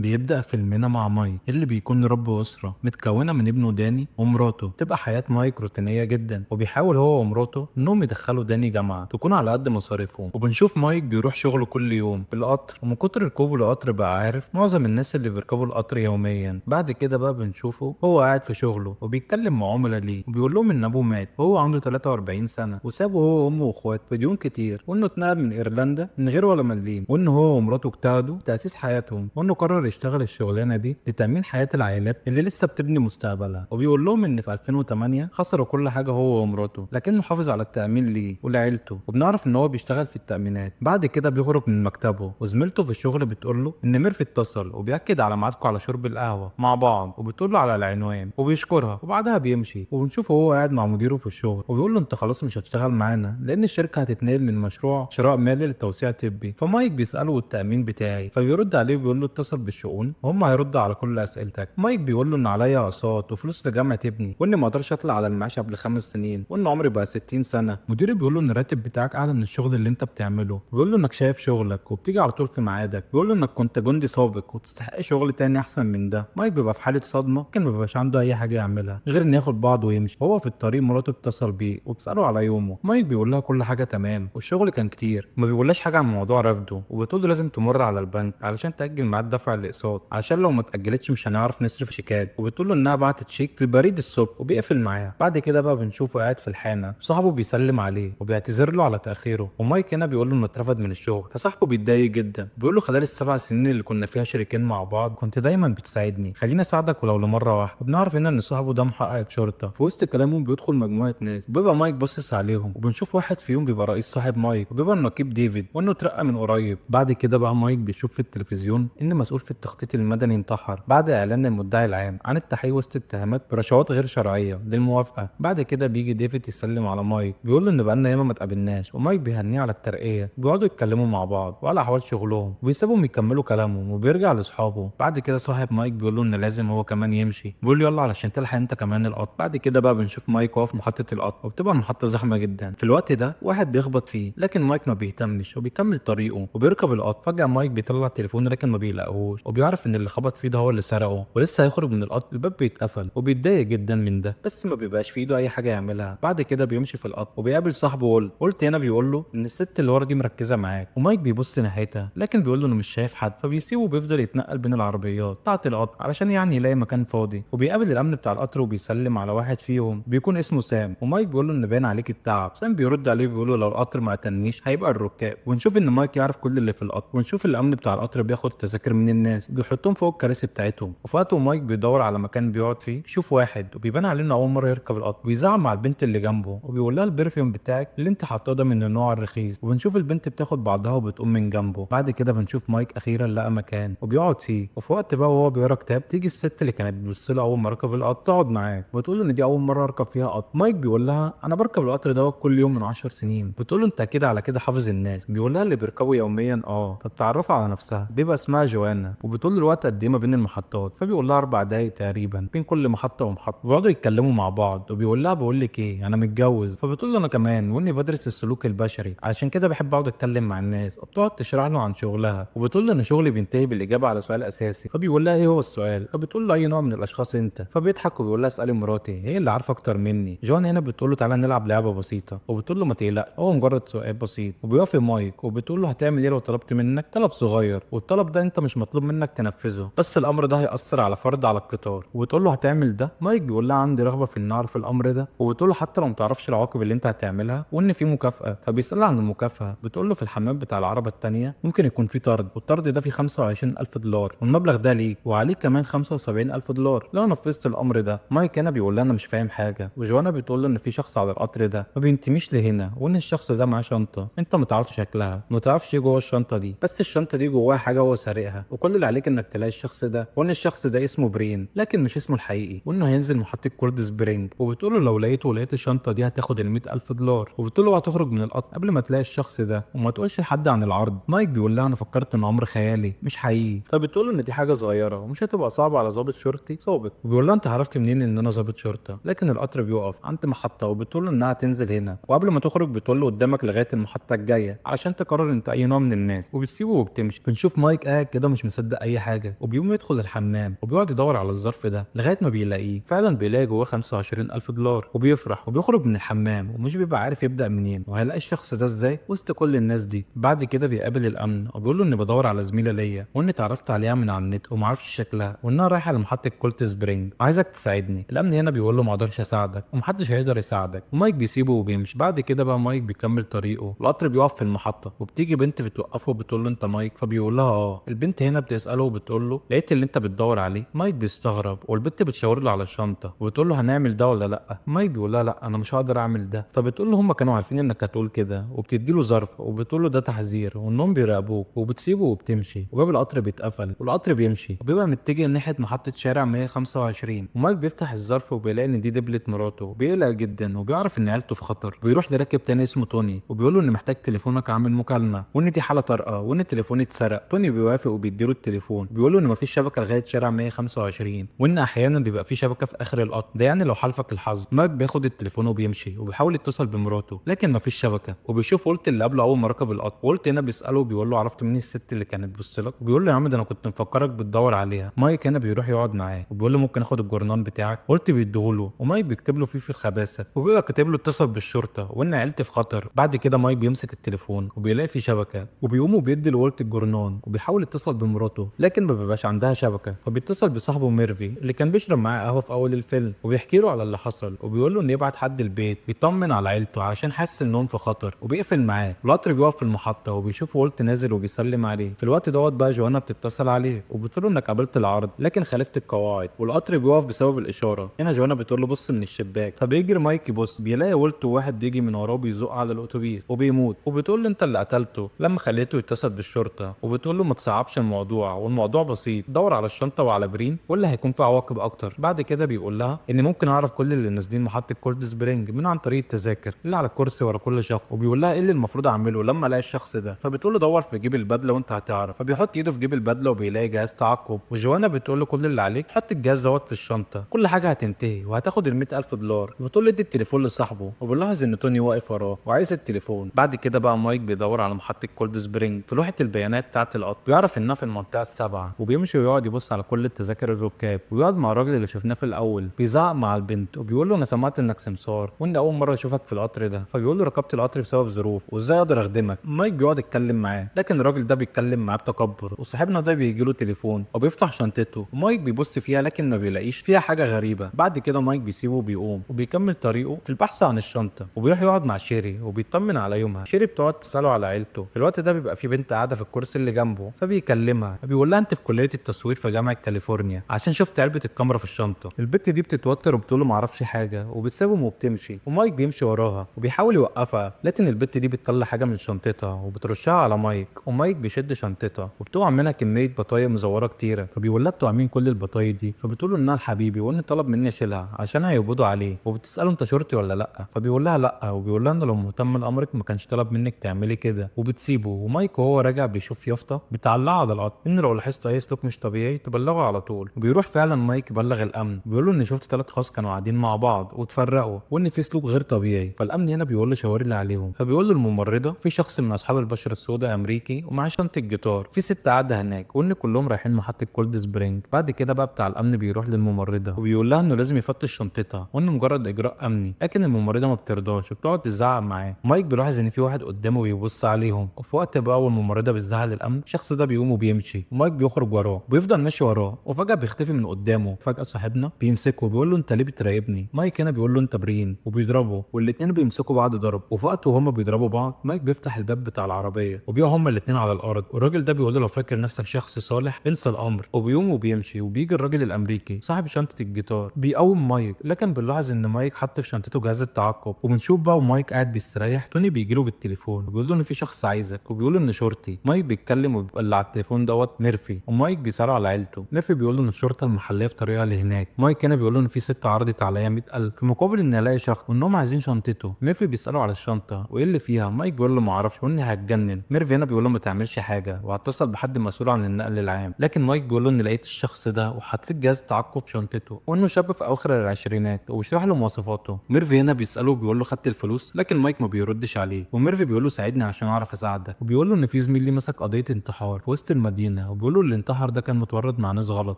بيبدأ فيلمنا مع مايك اللي بيكون رب أسرة متكونة من ابنه داني ومراته. تبقى حياة مايك روتينية جدا، وبيحاول هو ومراته إنهم يدخلوا داني جامعة تكون على قد مصاريفهم. وبنشوف مايك بيروح شغله كل يوم بالقطر، ومن كتر ركوبه القطر بقى عارف معظم الناس اللي بيركبوا القطر يوميا. بعد كده بقى بنشوفه هو قاعد في شغله وبيتكلم مع عملاء ليه، وبيقول لهم إن أبوه مات وهو عنده 43 سنة، وسابه هو وأمه وأخواته في ديون كتير، وإنه اتنقل من إيرلندا من غير ولا مليم، وإن هو ومراته اجتهدوا في تأسيس حياتهم، وإنه قرر يشتغل الشغلانه دي لتامين حياه العائلات اللي لسه بتبني مستقبلها. وبيقول لهم ان في 2008 خسروا كل حاجه هو ومراته، لكنه حافظ على التامين ليه ولعيلته. وبنعرف ان هو بيشتغل في التامينات. بعد كده بيخرج من مكتبه، وزميلته في الشغل بتقول له ان ميرفي اتصل وبياكد على ميعادكم على شرب القهوه مع بعض، وبتقول له على العنوان وبيشكرها، وبعدها بيمشي. وبنشوفه هو قاعد مع مديره في الشغل وبيقول له انت خلاص مش هتشتغل معانا لان الشركه هتتنقل من مشروع شراء مالي لتوسيع طبي. فمايك بيساله التامين بتاعي، فبيرد عليه وبيقول له اتصل بالشؤون وهم هيردوا على كل اسئلتك. مايك بيقول له ان عليا اقساط وفلوس لجامعه ابني، واني ما اقدرش اطلع على المعاش قبل 5 سنين، وان عمري بقى 60 سنه. مديري بيقول له ان الراتب بتاعك اعلى من الشغل اللي انت بتعمله، بيقول له انك شايف شغلك وبتيجي على طول في ميعادك، بيقول له انك كنت جندي سابق وتستحق شغل تاني احسن من ده. مايك بيبقى في حاله صدمه، لكن ما بيبقاش عنده اي حاجه يعملها غير انه ياخد بعضه ويمشي. هو في الطريق مراته اتصل بيه وبتساله على يومه. مايك بيقول لها كل حاجه تمام والشغل كان كتير، ما بيقولهاش حاجه عن موضوع رفضه، وبتقول له لازم تمر على البنك علشان تاجل ميعاد دفع الاقساط، عشان لو ما اتاجلتش مش هنعرف نصرف شيكات. وبتقول له انها بعتت شيك في البريد الصبح، وبيقفل معاها. بعد كده بقى بنشوفه قاعد في الحانه، صاحبه بيسلم عليه وبيعتذر له على تاخيره، ومايك هنا بيقول له انه اترفد من الشغل. فصاحبه بيتضايق جدا، بيقول له خلال ال7 سنين اللي كنا فيها شريكين مع بعض كنت دايما بتساعدني، خليني اساعدك ولو لمره واحده. وبنعرف هنا ان صاحبه ده محقق شرطه. في وسط كلامهم بيدخل مجموعه ناس، وبيبقى مايك باصص عليهم، وبنشوف واحد فيهم بيبقى رئيس صاحب مايك، وبيبقى النقيب ديفيد، وانه اترقى من قريب. بعد كده بقى مايك بيشوف في التلفزيون ان مسؤول في التخطيط المدني انتحر بعد اعلان المدعي العام عن التحقيق وسط اتهامات برشوات غير شرعيه للموافقه. بعد كده بيجي ديفيد يسلم على مايك، بيقول له ان بقالنا ياما ما اتقابلناش، ومايك بيهنيه على الترقيه. بيقعدوا يتكلموا مع بعض وعلى احوال شغلهم، وبيسيبهم يكملوا كلامهم، وبيرجع لاصحابه. بعد كده صاحب مايك بيقول له ان لازم هو كمان يمشي، بيقول له يلا علشان تلحق انت كمان القطر. بعد كده بقى بنشوف مايك واقف في محطه القطر، وبتبقى المحطه زحمه جدا. في الوقت ده واحد بيخبط فيه، لكن مايك ما بيهتمش وبيكمل طريقه وبيركب القطر. فجاه مايك بيطلع التليفون لكن ما بيلاقوهوش، وبيعرف ان اللي خبط فيه ده هو اللي سرقه، ولسه هيخرج من القطر الباب بيتقفل، وبيتضايق جدا من ده، بس ما بيبقاش في ايده اي حاجه يعملها. بعد كده بيمشي في القطر وبيقابل صاحبه قلت هنا بيقول له ان الست اللي ورا دي مركزه معاك، ومايك بيبص ناحيتها لكن بيقول له انه مش شايف حد. فبيسيبه وبيفضل يتنقل بين العربيات بتاعه القطر علشان يعني يلاقي مكان فاضي. وبيقابل الامن بتاع القطر وبيسلم على واحد فيهم بيكون اسمه سام، ومايك بيقول له ان باين عليك التعب. سام بيرد عليه بيقول له لو القطر ما اتنيش هيبقى الركاب. ونشوف ان مايك يعرف كل اللي في القطر، ونشوف الامن بتاع القطر بياخد تذاكر من الناس بيحطهم فوق الكراسي بتاعتهم. وفي وقت مايك بيدور على مكان بيقعد فيه يشوف واحد وبيبان عليه انه اول مره يركب القطر، وبيزعق مع البنت اللي جنبه وبيقول لها البرفيوم بتاعك اللي انت حاطاه ده من النوع الرخيص. وبنشوف البنت بتاخد بعضها وبتقوم من جنبه. بعد كده بنشوف مايك اخيرا لقى مكان وبيقعد فيه. وفي وقت بقى وهو بيقرا كتاب تيجي الست اللي كانت بتبص له اول ما ركب القطر تقعد معاه، وتقول له ان دي اول مره اركب فيها قطر. مايك بيقول لها انا بركب القطر دوت كل يوم من 10 سنين. بتقول له انت اكيد على كده حافظ الناس. بيقول لها اللي بيركبوا يوميا فبتعرف على نفسها بيبقى اسمها جوانا. وبتقول له الوقت قد ايه ما بين المحطات، فبيقول لها 4 دقايق تقريبا بين كل محطه ومحطه. بيقعدوا يتكلموا مع بعض، وبيقول لها بقول لك ايه انا متجوز. فبتقول له انا كمان، واني بدرس السلوك البشري عشان كده بحب اقعد اتكلم مع الناس. وبتقعد تشرح له عن شغلها، وبتقول له ان شغلي بينتهي بالاجابه على سؤال اساسي. فبيقول لها ايه هو السؤال؟ فبتقول له اي نوع من الاشخاص انت. فبيضحك وبيقول لها اسالي مراتي هي اللي عارفه اكتر مني. جوان هنا بتقول له تعالى نلعب لعبه بسيطه، وبتقول له ما تقلقش هو مجرد سؤال بسيط. وبيوافق مايك، وبتقول له هتعمل ايه لو طلبت منك طلب صغير، والطلب ده انت مش مطلوب منك تنفذه، بس الامر ده هيأثر على فرد على القطار. وبتقول له هتعمل ده؟ مايك بيقول لها عندي رغبه في ان اعرف الامر ده. وبتقول له حتى لو ما تعرفش العواقب اللي انت هتعملها، وان في مكافاه. فبيسألها عن المكافاه، بتقول له في الحمام بتاع العربه التانيه ممكن يكون في طرد، والطرد ده فيه 25000 دولار، والمبلغ ده ليك وعليك كمان 75000 دولار لو نفذت الامر ده. مايك هنا بيقول لها انا مش فاهم حاجه. وجوانا بتقول له ان في شخص على القطر ده ما بينتميش لهنا، وان الشخص ده معاه شنطه انت ما تعرفش شكلها، ما تعرفش ايه جوه الشنطه دي، بس الشنطه دي جواها حاجه هو سارقها، وكل اللي عليك انك تلاقي الشخص ده، وان الشخص ده اسمه برين لكن مش اسمه الحقيقي، وانه هينزل محطه كورد سبرينج. وبتقول له لو لقيته ولقيت الشنطه دي هتاخد ال 100000 دولار. وبتقول له هتخرج من القطر قبل ما تلاقي الشخص ده، وما تقولش لحد عن العرض. مايك بيقول لها انا فكرت ان امر خيالي مش حقيقي. فبتقول له ان دي حاجه صغيره ومش هتبقى صعبه على ضابط شرطي سابق. وبيقول لها انت عرفت منين ان انا ضابط شرطه؟ لكن القطر بيقف عند محطه، وبتقول له انها تنزل هنا، وقبل ما تخرج بتقول له قدامك لغايه المحطه الجايه علشان تقرر انت اي نوع من الناس، وبتسيبه وبتمشي. بنشوف مايك قاعد كده مش مصدق بيصدق اي حاجه وبيقوم يدخل الحمام وبيقعد يدور على الظرف ده لغايه ما بيلاقيه. فعلا بيلاقي جواه 25000 دولار وبيفرح وبيخرج من الحمام ومش بيبقى عارف يبدا منين وهيلاقي الشخص ده ازاي وسط كل الناس دي. بعد كده بيقابل الامن وبيقول له اني بدور على زميله ليا واني اتعرفت عليها من على النت ومعرفش شكلها وانها رايحه لمحطه كولت سبرينج وعايزك تساعدني. الامن هنا بيقول له ما اقدرش اساعدك ومحدش هيقدر يساعدك ومايك بيسيبه وبيمشي. بعد كده بقى مايك بيكمل طريقه. القطر بيقف في المحطه وبتيجي بنت بتوقفه وبتقول له انت مايك؟ فبيقول لها اه. البنت هنا بتساله وبتقول له لقيت اللي انت بتدور عليه. مايك بيستغرب والبنت بتشاور له على الشنطه وبتقول له هنعمل ده ولا لا؟ مايك بيقول لها لا انا مش هقدر اعمل ده. فبتقول له هم كانوا عارفين انك هتقول كده وبتدي له ظرف وبتقول له ده تحذير وانهم بيراقبوك وبتسيبه وبتمشي. وباب القطر بيتقفل والقطر بيمشي وبيبقى متجه ناحيه محطه شارع 125. ومايك بيفتح الظرف وبيلاقي ان دي دبلة مراته. بيقلق جدا وبيعرف ان عيلته في خطر. بيروح لراكب تاني اسمه توني وبيقول له ان محتاج تليفونك عامل مكالمه وان دي حاله طارئه وان التليفون اتسرق. توني بيوافق وبيديله التليفون. بيقول له ان مفيش شبكه لغايه شارع 125 وان احيانا بيبقى في شبكه في اخر القطر ده يعني لو حالفك الحظ. مايك بياخد التليفون وبيمشي وبيحاول يتصل بمراته لكن مفيش شبكه. وبيشوف وولت اللي قبله اول ما ركب القطر. وولت هنا بيساله وبيقول له عرفت مين الست اللي كانت بتبص لك؟ وبيقول له يا عم ده انا كنت مفكرك بتدور عليها. مايك هنا بيروح يقعد معاه وبيقول له ممكن اخد الجورنال بتاعك؟ وولت بيديهوله ومايك بيكتب له فيه في الخباثه وبيبقى كاتب له اتصل بالشرطه وان عيلتي في خطر. بعد كده مايك بيمسك التليفون وبيلاقي فيه شبكه وبيقوم وبيدي لولت الجورنال وبيحاول يتصل بمراته لكن ما بيبقاش عندها شبكه. فبيتصل بصاحبه ميرفي اللي كان بيشرب معاه قهوه في اول الفيلم وبيحكي له على اللي حصل وبيقول له ان يبعت حد البيت بيطمن على عيلته عشان حاسس انهم في خطر وبيقفل معاه. القطر بيقف في المحطه وبيشوف وولت نازل وبيسلم عليه. في الوقت دوت بقى جوانا بتتصل عليه وبتقول له انك قابلت العرض لكن خالفت القواعد والقطر بيقف بسبب الاشاره. هنا جوانا بتقول له بص من الشباك. فبيجري مايك يبص بيلاقي وولت وواحد بيجي من وراه بيزق على الاتوبيس وبيموت. وبتقول له انت اللي قتلته لما خليته يتصل بالشرطه. وبتقول له ما تصعبش الموضوع والموضوع بسيط دور على الشنطه وعلى برين ولا هيكون في عواقب اكتر. بعد كده بيقول لها ان ممكن اعرف كل اللي نازلين محطه كولد سبرينج من عن طريق التذاكر اللي على الكرسي ورا كل شخص. وبيقول لها ايه اللي المفروض اعمله لما الاقي الشخص ده؟ فبتقول له دور في جيب البدله وانت هتعرف. فبيحط ايده في جيب البدله وبيلاقي جهاز تعقب. وجوانا بتقول له كل اللي عليك حط الجهاز دوت في الشنطه كل حاجه هتنتهي وهتاخد ال 100000 دولار. بتقول له ادي التليفون لصاحبه وبيلاحظ ان توني واقف وراه وعايز التليفون. بعد كده بقى مايك بيدور على محطه كولد سبرينج في لوحه البيانات بتاعه القطر. بيعرف انها في المنطقه السابعه وبيمشي ويقعد يبص على كل التذاكر الركاب ويقعد مع الراجل اللي شفناه في الاول بيزعق مع البنت وبيقول له انا سمعت انك سمسار وان اول مره اشوفك في القطر ده. فبيقول له ركبت القطر بسبب ظروف وازاي اقدر اخدمك. مايك بيقعد يتكلم معاه لكن الراجل ده بيتكلم معاه بتكبر. وصاحبنا ده بيجي له تليفون وبيفتح شنطته ومايك بيبص فيها لكن ما بيلاقيش فيها حاجه غريبه. بعد كده مايك بيسيبه وبيقوم وبيكمل طريقه في البحث عن الشنطه وبيروح يقعد مع شيري وبيطمن على يومها. شيري بتقعد تساله على عيلته. في الوقت ده بيبقى في بنت قاعده في الكرسي اللي جنبه فبيكلمها بيقول لها انت في كليه التصوير في جامعه كاليفورنيا عشان شفت علبه الكاميرا في الشنطه. البنت دي بتتوتر وبتقول له ما اعرفش حاجه وبتسيبهم وبتمشي. ومايك بيمشي وراها وبيحاول يوقفها لكن البنت دي بتطلع حاجه من شنطتها وبترشها على مايك. ومايك بيشد شنطتها وبتقع منها كميه بطايق مزوره كتيره. فبيقول لها بتوع مين كل البطايق دي؟ فبتقول له انها لحبيبي وان طلب مني اشيلها عشان هيقبضوا عليه. وبتساله انت شرطي ولا لا؟ فبيقول لها لا وبيقول لها ان لو مهتم لامرك ما كانش طلب منك تعملي كده. وبتسيبه. ومايك وهو راجع بيشوف يافطه بتعلقها على القطر ان لو لاحظتوا اي سلوك مش طبيعي تبلغوا على طول. وبيروح فعلا مايك يبلغ الامن. بيقول له ان شفت 3 اشخاص كانوا قاعدين مع بعض واتفرقوا وان في سلوك غير طبيعي. فالامن هنا بيقول له شاور لي عليهم. فبيقول له الممرضه في شخص من اصحاب البشره السوداء امريكي ومعاه شنطه جيتار. في ست قاعده هناك وان كلهم رايحين محطه كولد سبرينج. بعد كده بقى بتاع الامن بيروح للممرضه وبيقول لها انه لازم يفتش شنطتها وانه مجرد اجراء امني لكن الممرضه ما بترضاش وبتقعد تزعق معاه. مايك بيلاحظ ان في واحد قدامه بيبص عليهم. وفي وقت بقى اول الممرضه بتزعل الامن الشخص ده بيقوم وبيمشي ومايك بيخرج وراه بيفضل ماشي وراه وفجاه بيختفي من قدامه. فجاه صاحبنا بيمسكه وبيقول له انت ليه بتراقبني؟ مايك هنا بيقول له انت برين وبيضربه والاتنين بيمسكوا بعض ضرب. وفي وقت وهما بيضربوا بعض مايك بيفتح الباب بتاع العربيه وبيقعوا هما الاتنين على الارض. والراجل ده بيقول له لو فاكر نفسك شخص صالح انسى الامر. وبيقوم وبيمشي وبيجي الراجل الامريكي صاحب شنطه الجيتار بيقوم مايك لكن بنلاحظ ان مايك حط في شنطته جهاز التعقب. وبنشوف بقى ومايك قاعد بيستريح توني بيجي له بالتليفون وبيقول له ان في شخص عايزك وبيقول له ان شرطي. مايك بيتكلم وبيبقى اللي على التليفون دوت ميرفي. ومايك بيساله على عيلته. ميرفي بيقول له ان الشرطه المحليه في طريقها لهناك. مايك هنا بيقول له ان في ست عرضت عليا 100000 في مقابل ان الاقي شخص وانهم عايزين شنطته. ميرفي بيساله على الشنطه وايه اللي فيها. مايك بيقول له ما اعرفش واني هتجنن. ميرفي هنا بيقول له ما تعملش حاجه وهتصل بحد مسؤول عن النقل العام. لكن مايك بيقول له ان لقيت الشخص ده وحطيت جهاز تعقب في شنطته وانه شاب في اواخر العشرينات وبيشرح له مواصفاته. ميرفي هنا بيساله بيقول له خدت الفلوس لكن مايك ما بيردش عليه. وميرفي بيقول له ساعدني عشان اعرف اساعدك. وبيقول له ان في زميل لي مسك قضيه انتحار في وسط المدينه المدينه وبيقولوا اللي انتحر ده كان متورط مع ناس غلط.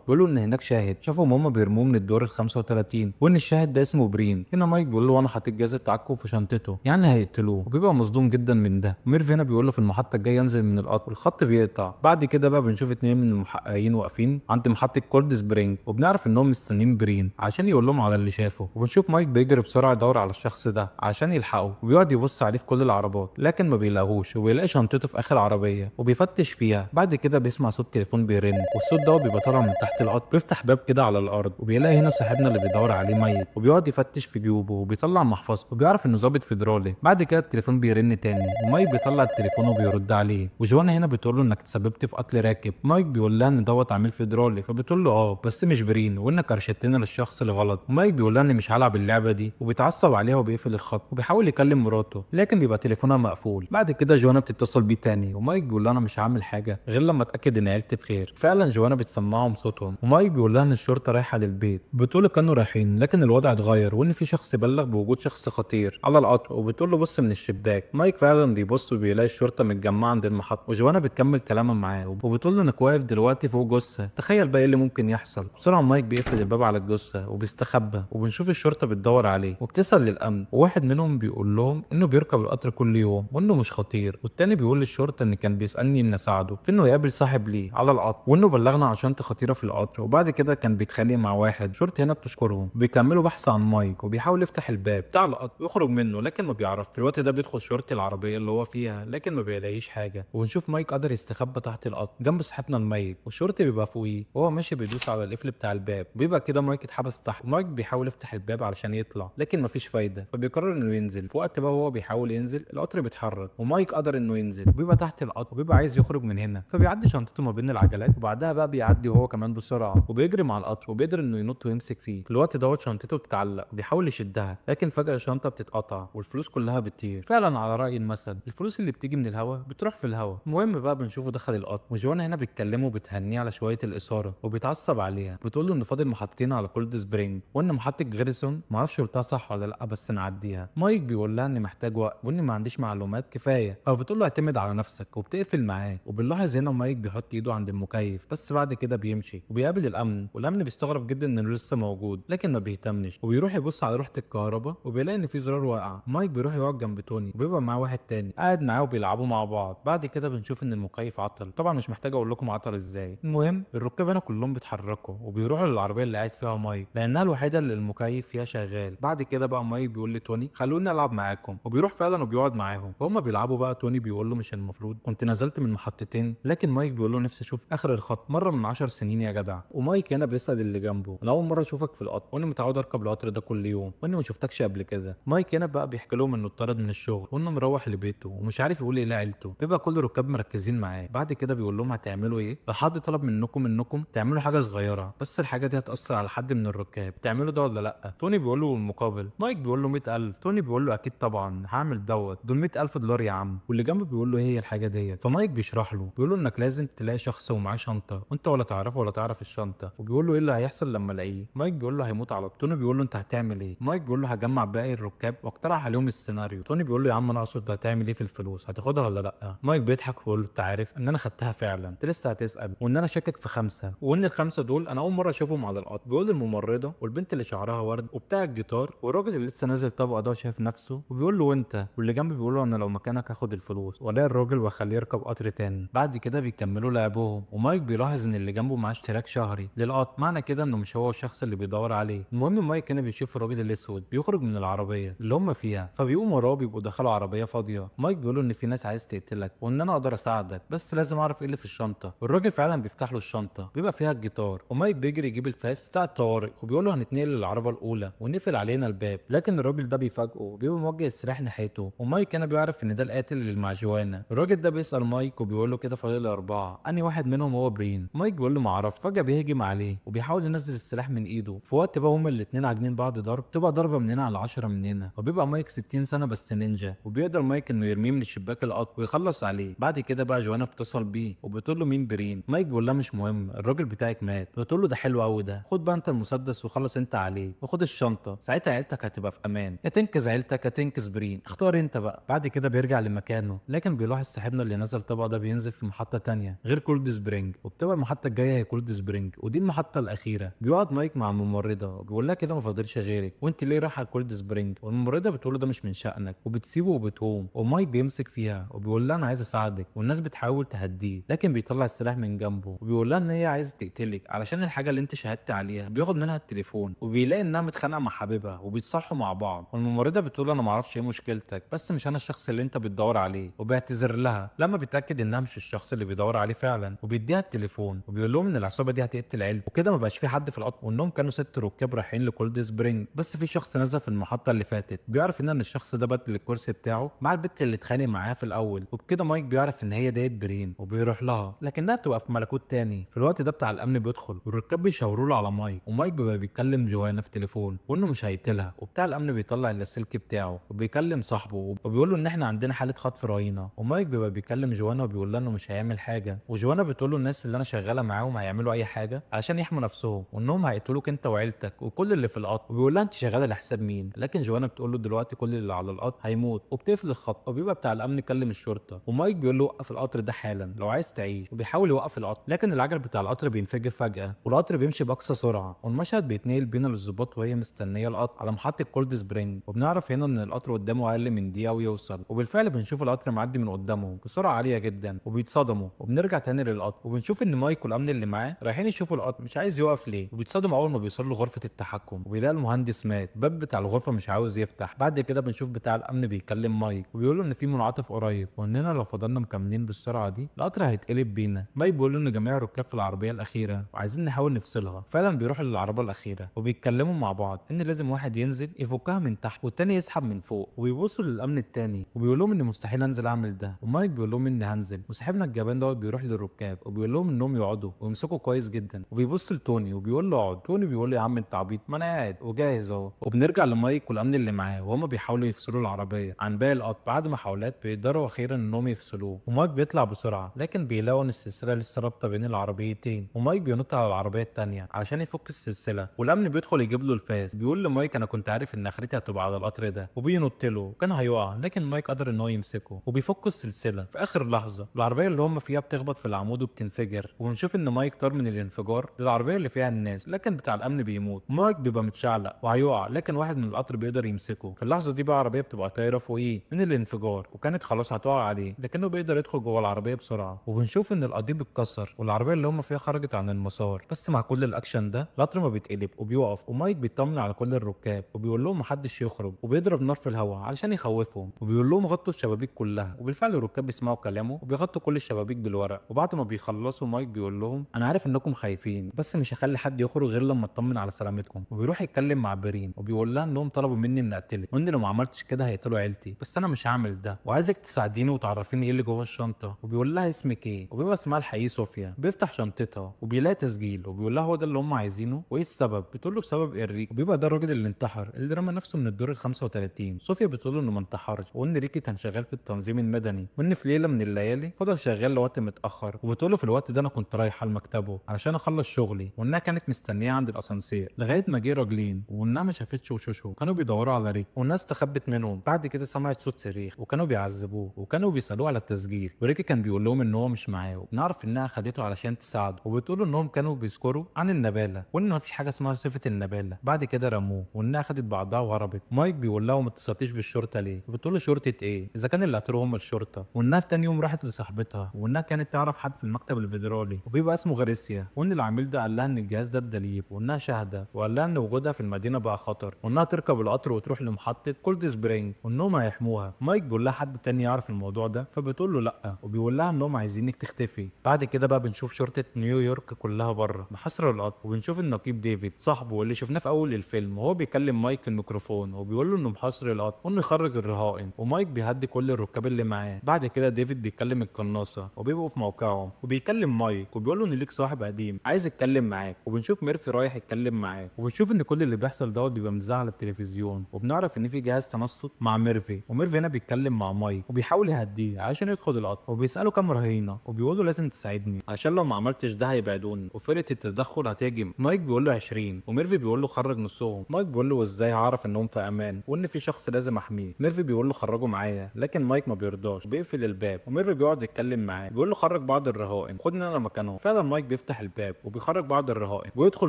بيقولوا ان هناك شاهد شافهم هما بيرموه من الدور ال 35 وان الشاهد ده اسمه برين. هنا مايك بيقول له انا حاطط جهاز التعقب في شنطته يعني هيقتلوه، وبيبقى مصدوم جدا من ده. وميرفي هنا بيقول له في المحطه الجايه ينزل من القطر والخط بيقطع. بعد كده بقى بنشوف اتنين من المحققين واقفين عند محطه كولد سبرينج وبنعرف انهم مستنيين برين عشان يقول لهم على اللي شافه. وبنشوف مايك بيجري بسرعه يدور على الشخص ده عشان يلحقه وبيقعد يبص عليه في كل العربات لكن ما بيلاقوش، وبيلاقي شنطته في اخر عربيه وبيفتش فيها. بعد كده بيسمع صوت تليفون بيرن والصوت ده بيبقى طالع من تحت القطر. بيفتح باب كده على الارض وبيلاقي هنا صاحبنا اللي بيدور عليه ميت وبيقعد يفتش في جيوبه وبيطلع محفظته وبيعرف انه ظابط فيدرالي. بعد كده التليفون بيرن تاني ومايك بيطلع التليفون وبيرد عليه، وجوانا هنا بتقول له انك تسببت في قتل راكب. مايك بيقول لها ان دوت عميل فيدرالي، فبتقول له بس مش برين وانك ارشدتنا للشخص الغلط. ومايك بيقول لها اني مش هلعب اللعبه دي وبيتعصب عليها وبيقفل الخط وبيحاول يكلم مراته لكن بيبقى تليفونها مقفول. بعد كده جوانا بتتصل بيه تاني ومايك بيقول لها انا مش هعمل حاجه غير لما اتاكد ان عيلتي بخير. فعلا جوانا بتسمعهم صوتهم ومايك بيقول لها ان الشرطه رايحه للبيت. بتقول كانوا رايحين لكن الوضع اتغير وان في شخص بلغ بوجود شخص خطير على القطر، وبتقول له بص من الشباك. مايك فعلا بيبص وبيلاقي الشرطه متجمعه عند المحطه، وجوانا بتكمل كلامها معاه وبتقول له انك واقف دلوقتي فوق جثه، تخيل بقى ايه اللي ممكن يحصل. بسرعه مايك بيقفل الباب على الجثه وبيستخبى، وبنشوف الشرطه بتدور عليه وبتسال للامن، وواحد منهم بيقول لهم انه بيركب القطر كل يوم وانه مش خطير، والتاني بيقول للشرطه ان كان بيسالني ان اساعده في انه يقابل صاحب ليه على القطر وانه بلغنا عن شنطه خطيره في القطر. وبعد كده كان بيتخانق مع واحد. شرطه هنا بتشكرهم. بيكملوا بحث عن مايك وبيحاول يفتح الباب بتاع القطر ويخرج منه لكن ما بيعرف. في الوقت ده بيدخل شرطي العربيه اللي هو فيها لكن ما بيلاقيش حاجه، وبنشوف مايك قدر يستخبى تحت القطر جنب صاحبنا الميت، والشرطي بيبقى فوقيه وهو ماشي بيدوس على القفل بتاع الباب. بيبقى كده مايك اتحبس تحت. مايك بيحاول يفتح الباب علشان يطلع لكن مفيش فايده، فبيقرر انه ينزل. في وقت بقى وهو بيحاول ينزل القطر بيتحرك ومايك قدر انه ينزل وبيبقى تحت القطر وبيبقى عايز يخرج من هنا، فبيعدي شنطته ما بين العجلات وبعدها بقى بيعدي وهو كمان بسرعه وبيجري مع القطر وبيقدر انه ينط ويمسك فيه. في الوقت دوت شنطته بتتعلق وبيحاول يشدها لكن فجاه الشنطه بتتقطع والفلوس كلها بتطير. فعلا على راي المثل الفلوس اللي بتيجي من الهوا بتروح في الهوا. المهم بقى بنشوفه دخل القطر وجوانا هنا بتكلمه وبتهنيه على شويه الاثاره وبيتعصب عليها. بتقول له ان فاضل محطتين على كولد سبرينج وان محطه جريسون ما اعرفش قلتها صح ولا لا بس نعديها. مايك بيقول لها اني محتاج وقت واني ما عنديش معلومات كفايه، فبتقول له اعتمد على نفسك وبتقفل معاه. وبنلاحظ هنا مايك بيحط ايده عند المكيف بس بعد كده بيمشي وبيقابل الامن، والامن بيستغرب جدا انه لسه موجود لكن ما بيهتمش وبيروح يبص على لوحه الكهرباء وبيلاقي ان في زرار واقع. مايك بيروح يقعد جنب توني وبيبقى معاه واحد تاني قاعد معاه وبيلعبوا مع بعض. بعد كده بنشوف ان المكيف عطل. طبعا مش محتاج اقول لكم عطل ازاي. المهم الركاب هنا كلهم بيتحركوا وبيروحوا للعربيه اللي قاعد فيها مايك لانها الوحيده اللي المكيف فيها شغال. بعد كده بقى مايك بيقول لتوني خلوني العب معاكم وبيروح فعلا وبيقعد معاهم وهم بيلعبوا. بقى توني بيقول له مش المفروض كنت نزلت من محطتين، لكن مايك بيقول له نفسي اشوف اخر الخط مره من 10 سنين يا جدع. ومايك هنا بيسال اللي جنبه انا اول مره اشوفك في القطر وانا متعود اركب القطر ده كل يوم واني ما شفتكش قبل كده. مايك هنا بقى بيحكي لهم انه اتطرد من الشغل وانه مروح لبيته ومش عارف يقول ايه لعيلته. بيبقى كل الركاب مركزين معاه. بعد كده بيقول لهم هتعملوا ايه لو حد طلب منكم تعملوا حاجه صغيره بس الحاجه دي هتاثر على حد من الركاب، تعملوا ده ولا لا؟ توني بيقول له المقابل. مايك بيقول له 100,000. توني بيقول له اكيد طبعا هعمل دوت، دول 100,000 دولار يا عم. واللي جنبه بيقول له ايه هي الحاجه ديت. فمايك بيشرح له بيقول له انك لازم تلاقي شخص ومعاه شنطه وانت ولا تعرفه ولا تعرف الشنطه، وبيقول له ايه اللي هيحصل لما الاقيه. مايك بيقول له هيموت على طول. توني بيقول له انت هتعمل ايه؟ مايك بيقول له هجمع باقي الركاب واقترح عليهم السيناريو. توني بيقول له يا عم انا اقصد هتعمل ايه في الفلوس، هتاخدها ولا لا؟ مايك بيضحك ويقول له انت عارف ان انا خدتها فعلا، انت لسه هتسال، وان انا شاكك في خمسه وان الخمسه دول انا اول مره اشوفهم على القطر. بيقول الممرضه والبنت اللي شعرها ورد وبتاع الجيتار والراجل اللي لسه نازل طبقه ده شايف نفسه، وبيقول له وانت. واللي جنبي بيقول له انا لو مكانك هاخد الفلوس والاقي الراجل واخليه يركب قطر تاني. بعد كده بيكملوا لعبهم ومايك بيلاحظ ان اللي جنبه معاه اشتراك شهري للقطر، معنى كده انه مش هو الشخص اللي بيدور عليه. المهم مايك هنا بيشوف الراجل الاسود بيخرج من العربيه اللي هم فيها، فبيقوم وراه بيبقوا دخلوا عربيه فاضيه. مايك بيقول له ان في ناس عايز تقتلك وان انا اقدر اساعدك بس لازم اعرف ايه اللي في الشنطه. والراجل فعلا بيفتح له الشنطه بيبقى فيها الجيتار، ومايك بيجري يجيب الفاس بتاع الطوارئ وبيقول له هنتنقل للعربه الاولى ونقفل علينا الباب، لكن الراجل ده بيفاجئه وبيبقى موجه السلاح ناحيته. ومايك هنا بيعرف ان ده القاتل اللي مع جوانا. الراجل ده بيسال مايك وبيقول له كده فاضل لي اربعه انهي واحد منهم هو برين. مايك بيقول له ما اعرفش. فجاه بيهجم عليه وبيحاول ينزل السلاح من ايده. في وقت بقى هما الاثنين عاجنين بعض ضرب، تبقى ضربه من هنا على 10 من هنا، وبيبقى مايك 60 سنه بس نينجا، وبيقدر مايك انه يرميه من الشباك القطر ويخلص عليه. بعد كده بقى جوانا بتتصل بيه وبتقول له مين برين. مايك بيقول لها مش مهم الراجل بتاعك مات. بتقول له ده حلو قوي ده، خد بقى انت المسدس وخلص انت عليه وخد الشنطه، ساعتها عيلتك هتبقى في امان، يا تنقذ عيلتك يا تنقذ برين، اختار انت بقى. بعد كده بيرجع لمكانه لكن بيلاحظ صاحبنا اللي نزل طبقه ده بينزل في محطه تانية غير كولد سبرينج، وبتبقى المحطه الجايه هي كولد سبرينج ودي المحطه الاخيره. بيقعد مايك مع الممرضه وبيقول لها كده ما فاضلش غيرك، وانت ليه رايحه كولد سبرينج؟ والممرضه بتقول له ده مش من شأنك وبتسيبه وبتقوم، ومايك بيمسك فيها وبيقول لها انا عايز اساعدك، والناس بتحاول تهديه لكن بيطلع السلاح من جنبه وبيقول لها ان هي عايزه تقتلك علشان الحاجه اللي انت شهدت عليها. بياخد منها التليفون وبيلاقي انها متخانقه مع حبيبها وبيتصالحوا مع بعض، والممرضه بتقول انا ما اعرفش ايه مشكلتك بس مش انا الشخص اللي انت بتدور عليه، وبيعتذر لها لما بيتاكد انها مش الشخص اللي بيدور عليه فعلا، وبيديها التليفون وبيقول لهم ان العصابه دي هتقتل عيلته وكده ما بقاش في حد في القطر، وانهم كانوا 6 ركاب رايحين لكولد سبرينج بس في شخص نزل في المحطه اللي فاتت. بيعرف ان الشخص ده بدل الكرسي بتاعه مع البت اللي اتخانق معاها في الاول، وبكده مايك بيعرف ان هي ديت برين وبيروح لها لكنها بتبقى في ملكوت تاني. في الوقت ده بتاع الامن بيدخل والركاب بيشاوروا له على مايك، ومايك بيبقى بيكلم جوانا في تليفون وانه مش هيقتلها، وبتاع الامن بيطلع اللاسلكي بتاعه وبيكلم صاحبه وبيقول له ان احنا عندنا حاله خطف رهينه، ومايك بيبقى بيكلم جوانا وبيقول لها انه مش هيعمل حاجه، وجوانا بتقول له الناس اللي انا شغاله معاهم هيعملوا اي حاجه علشان يحموا نفسهم وانهم هيقتلوك انت وعيلتك وكل اللي في القطر، وبيقول لها انت شغاله لحساب مين؟ لكن جوانا بتقول له دلوقتي كل اللي على القطر هيموت، وبتقفل الخط وبيبقى بتاع الامن كلم الشرطه، ومايك بيقول له وقف القطر ده حالا لو عايز تعيش، وبيحاول يوقف القطر لكن العجل بتاع القطر بينفجر فجاه والقطر بيمشي باقصى سرعه، والمشهد بيتنقل بينا للظباط وهي مستنيه القطر على محطه كولد سبرينج، وبنعرف هنا ان القطر قدامه اقل من دقيقه ويوصل، وبالفعل بنشوف القطر معدي من قدامهم بسرعه عاليه جدا وبيتصدموا، وبنرجع تاني للقطر وبنشوف ان مايك والامن اللي معاه رايحين يشوفوا القطر مش عايز يقف ليه، وبيتصدم اول ما بيوصلوا لغرفه التحكم وبيلاقي المهندس مات، الباب بتاع الغرفه مش عاوز يفتح. بعد كده بنشوف بتاع الامن بيكلم مايك وبيقول له ان في منعطف قريب واننا لو فضلنا مكملين بالسرعه دي القطر هيتقلب بينا. مايك بيقول له ان جميع الركاب في العربيه الاخيره وعايزين نحاول نفصلها، فعلا بيروحوا للعربيه الاخيره وبيتكلموا مع بعض ان لازم واحد ينزل يفكها من تحت والتاني يسحب من فوق، وبيبصوا للامن التاني وبيقول لهم ان مستحيل انزل اعمل ده، ومايك بيقول لهم اني هنزل، وصاحبنا الجبان دوت بيروح للركاب وبيقول لهم انهم يقعدوا ويمسكوا كويس جدا، وبيبص لتوني وبيقول له اقعد، توني بيقول له يا عم انت عبيط ما انا قاعد وجاهز اهو، وبنرجع لمايك والامن اللي معاه وهما بيحاولوا يفصلوا العربيه عن باقي القطر. بعد محاولات بيقدروا اخيرا انهم يفصلوه، ومايك بيطلع بسرعه لكن بيلاقوا ان السلسله لسه رابطه بين العربيتين، ومايك بينط على العربيه التانيه عشان يفك السلسله، والامن بيدخل يجيب له الفاس. بيقول لمايك انا كنت عارف ان اخرتي هتبقى على القطر ده، وبينط له وكان هيقع لكن مايك قدر ان هو يمسكه وبيفك السلسله. في اخر لحظه العربيه اللي هم فيها بتخبط في العمود وبتنفجر، وبنشوف ان مايك طار من الانفجار للعربيه اللي فيها الناس لكن بتاع الامن بيموت. مايك بيبقى متشعلق وهيقع لكن واحد من القطر بيقدر يمسكه. في اللحظه دي بقى عربيه بتبقى طايره فوقيه من الانفجار وكانت خلاص هتقع عليه لكنه بيقدر يدخل جوه العربيه بسرعه، وبنشوف ان القضيب اتكسر والعربيه اللي هم فيها خرجت عن المسار. بس مع كل الاكشن ده القطر ما بيتقلب وبيقف، ومايك بيطمن على كل الركاب وبيقول لهم محدش يخرج، وبيضرب نار في الهواء علشان يخوفهم وبيقول لهم غطوا الشبابيك كلها، وبالفعل الركاب بيسمعوا كلامه وبيغطوا كل الشبابيك بالورق. وبعد ما بيخلصوا مايك بيقول لهم انا عارف انكم خايفين بس مش هخلي حد يخرج غير لما اطمن على سلامتكم، وبيروح يتكلم مع برين وبيقول لها انهم طلبوا مني ان اقتلك وان لو ما عملتش كده هيقتلوا عيلتي، بس انا مش هعمل ده وعايزك تساعديني وتعرفيني ايه اللي جوه الشنطه. وبيقول لها اسمك ايه، وبيبقى اسمها الحقيقي صوفيا. بيفتح شنطتها وبيلاقي تسجيل وبيقول لها هو ده اللي هم عايزينه وايه السبب؟ بتقول له بسبب اريك، وبيبقى ده الراجل اللي انتحر اللي رمى نفسه من الدور ال 35. صوفيا بتقول له انه ما انتحرش وان ريكي كان شغال في التنظيم المدني وان في ليله من الليالي فضل شغال لوقت متاخر، وبتقول له في الوقت ده انا كنت رايحه لمكتبه علشان اخلص شغلي، وانها كانت مستنيه عند الاسانسير لغايه ما جه راجلين وانها ما شافتش وشوشه كانوا بيدوروا على ريك، والناس استخبت منهم. بعد كده سمعت صوت صريخ وكانوا بيعذبوه وكانوا بيسالوه على التسجيل، وريكي كان بيقول لهم ان هو مش معاه، وبنعرف انها خدته علشان تساعده، وبتقول انهم كانوا بيذكروا عن النباله وان ما فيش حاجه اسمها صفه النباله. بعد كده رموه وانها خدت بعضها وهربت. مايك بيقول لها ما اتصلتيش بالشرطه ليه؟ وبتقول له شرطه ايه اذا كان اللي قتلوه هم الشرطه، وانها في تاني يوم راحت لصاحبتها وانها كانت تعرف حد في المكتب الفيدرالي وبيبقى اسمه غاريسيا، وان العميل ده قال لها ان الجهاز ده بدليل وانها شاهده، وقال لها ان وجودها في المدينه بقى خطر وانها تركب القطر وتروح لمحطه كولد سبرينج وانهم هيحموها. مايك بيقول لها حد تاني يعرف الموضوع ده؟ فبتقول له لا، وبيقول لها انهم عايزينك تختفي. بعد كده بقى بنشوف شرطه نيويورك كلها بره محاصره القطر، وبنشوف النقيب ديفيد صاحبه اللي شفناه في اول الفيلم وهو بيكلم مايك في الميكروفون وبيقول له انه محاصر القطر وانه يخرج الرهائن، ومايك بيهدي كل الركاب اللي معاه. بعد كده ديفيد بيكلم القناصه وبيبقوا في موقعهم وبيكلم مايك وبيقول له ان ليك صاحب قديم عايز يتكلم معاك، وبنشوف ميرفي رايح يتكلم معاه، وبنشوف ان كل اللي بيحصل دوت بيبقى مذاع على التلفزيون، وبنعرف ان في جهاز تنصت مع ميرفي، وميرفي هنا بيتكلم مع مايك وبيحاول يهديه عشان يدخل القطر، وبيساله كام رهينه وبيقول له لازم تساعدني عشان لو ما عملتش ده هيبعدوني وفرقه التدخل هتهجم. مايك بيقول له 20 وميرفي بيقول له خرج نصهم. مايك بيقول له ازاي هعرف انهم في امان وان في شخص لازم احميه؟ ميرفي بيقول له خرجوا معايا لكن مايك ما بيرضاش وبيقفل الباب، وميرفي بيقعد يتكلم معاه بيقول له خرج وبيخرج بعض الرهائن، خدني انا مكانهم. فعلا مايك بيفتح الباب وبيخرج بعض الرهائن ويدخل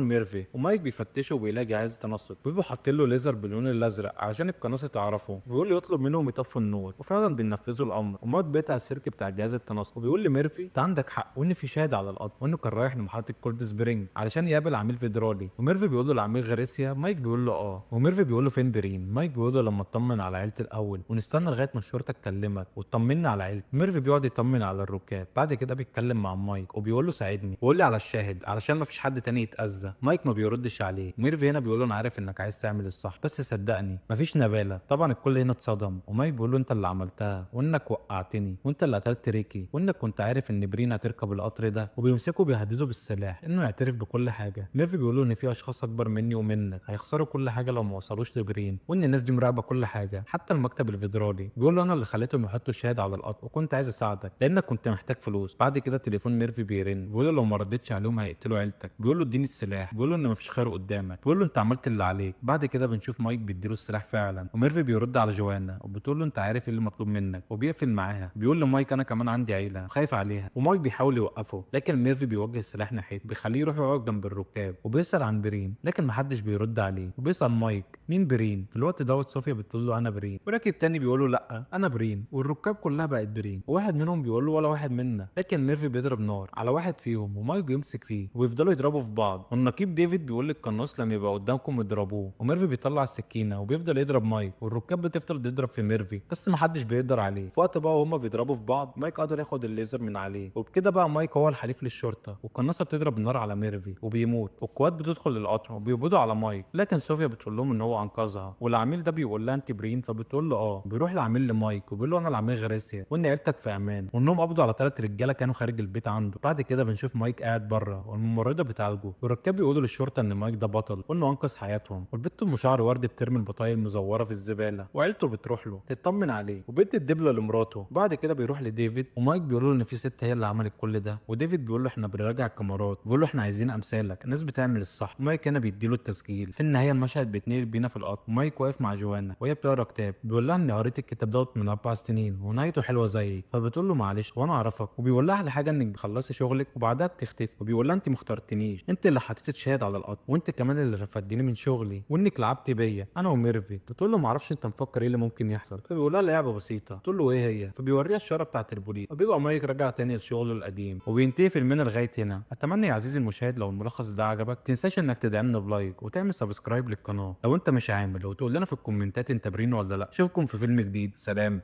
ميرفي، ومايك بيفتشه وبيلاقي جهاز تنصت، بيبقوا حاطين له ليزر باللون الازرق عشان القناصه تعرفه، بيقول له يطلب منهم يطفوا النور، وفعلا بينفذوا الامر. ومايك بيقطع السلك بتاع جهاز التنصت وبيقول لميرفي انت عندك حق، وان في شاهد على القتل، وانه كان رايح لمحطه كولد سبرينج علشان يقابل عميل فيدرالي. وميرفي بيقول له العميل غاريسيا. مايك بيقول له اه. وميرفي بيقول له فين برين. مايك بيقول له لما اطمن على عيلتي الاول ونستنى لغايه ما الشرطه تكلمك وتطمنا على عيلتي. ميرفي بيقعد يطمن على الركاب. بعد كده بيتكلم مع مايك وبيقول له ساعدني وقول لي على الشاهد علشان ما فيش حد تاني يتاذى. مايك ما بيردش عليه. ميرفي هنا بيقول له انا عارف انك عايز تعمل الصح بس صدقني مفيش نباله. طبعا الكل هنا اتصدم، ومايك بيقول له انت اللي عملتها، وانك وقعتني، وانت اللي قتلت ريكي، وانك كنت عارف ان برين هتركب القطر ده. وبيمسكه بيهدده بالسلاح انه يعترف بكل حاجه. ميرفي بيقول له ان في اشخاص اكبر مني ومنك هيخسروا كل حاجه لو ما وصلوش لبرين، وان الناس دي مراقبه كل حاجه حتى المكتب الفيدرالي. بيقول له انا اللي خليتهم يحطوا الشاهد على القطر، وكنت عايز اساعدك لانك كنت محتاج فلوس. بعد كده تليفون ميرفي بيرن، بيقول له لو ما ردتش عليهم هيقتلوا عيلتك. بيقول له اديني السلاح. بيقول له ان مفيش خير قدامك. بيقول له انت عملت اللي عليك. بعد كده بنشوف مايك بيديله السلاح فعلا، وميرفي بيرد على جوانا وبتقول له انت عارف ايه اللي مطلوب منك، وبيقفل معاها. بيقول لمايك انا كمان عندي عيله خايف عليها. ومايك بيحاول يوقفه لكن ميرفي بيوجه السلاح ناحيته بيخليه يروح يقعد جنب الركاب، وبيسال عن برين لكن محدش بيرد عليه. وبيسال مايك مين برين. في الوقت دوت صوفيا بتقول له انا برين، وراكب تاني بيقول له لا انا برين، والركاب كلها بقت برين. وواحد منهم بيقول له ولا واحد منا، لكن ميرفي بيضرب نار على واحد فيهم ومايك بيمسك فيه ويفضلوا يضربوا في بعض. والنقيب ديفيد بيقول للقناص لما يبقى قدامكم اضربوه، وميرفي بيطلع السكينه وبيفضل يضرب مايك، والركاب بتفضل تضرب في ميرفي بس محدش بيقدر عليه. في وقت بقى وهما بيضربوا في بعض مايك قدر ياخد الليزر من عليه، وبكده بقى مايك هو الحليف للشرطه، والقناصه بتضرب النار على ميرفي وبيموت، والقوات بتدخل القطر وبيقبضوا على مايك. لكن صوفيا بتقول لهم ان هو انقذها، والعميل ده بيقول لها انت برين، فبتقول له اه. بيروح العميل لمايك وبيقول له انا العميل غريسيا، وان عيلتك في امان، وانهم قبضوا على 3 رجاله كانوا خارج البيت عنده. بعد كده بنشوف مايك قاعد بره والممرضه بتعالجه، والركاب بيقولوا للشرطه ان مايك ده بطل وانه انقذ حياتهم. والبت ام شعر ورد بترمي البطايق المزوره في الزباله، وعيلته بتروح له تطمن عليه وبنت الدبله لمراته. بعد كده بيروح لديفيد، ومايك بيقول له ان في ست هي اللي عملت كل ده، وديفيد بيقول له احنا بنراجع الكاميرات، بيقول له احنا عايزين امثالك ناس بتعمل الصح. ومايك هنا بيديله التسجيل. في النهايه المشهد بيتنقل بينا في القطر، ومايك واقف مع جوانا وهي بتقرا كتاب، بيقول لها اني قريت الكتاب دوت من 4 سنين ونهايته حلوه زيك. فبتقول له معلش وانا اعرفك، وبيقول لها على حاجه انك بتخلصي شغلك وبعدها بتختفي، وبيقول لها انت ما اخترتنيش، انت اللي حطيت الشاهد على القطر، وانت كمان اللي رفدتني من شغلي، وانك لعبت بيا انا وميرفي. بتقول له ما اعرفش انت مفكر ايه اللي ممكن يحصل. فبيقول لها لعبه بسيطه. تقول له ايه هي. فبيوريها الشاره بتاعت البوليس، وبيبقى مايك راجع تاني لشغله القديم. وبينتهي فيلمنا لغايه هنا. اتمنى يا عزيزي المشاهد لو الملخص ده عجبك تنساش انك تدعمنا بلايك وتعمل سبسكرايب للقناه لو انت مش عامل، وتقول لنا في الكومنتات انت برين ولا لا. اشوفكم في فيلم جديد. سلام.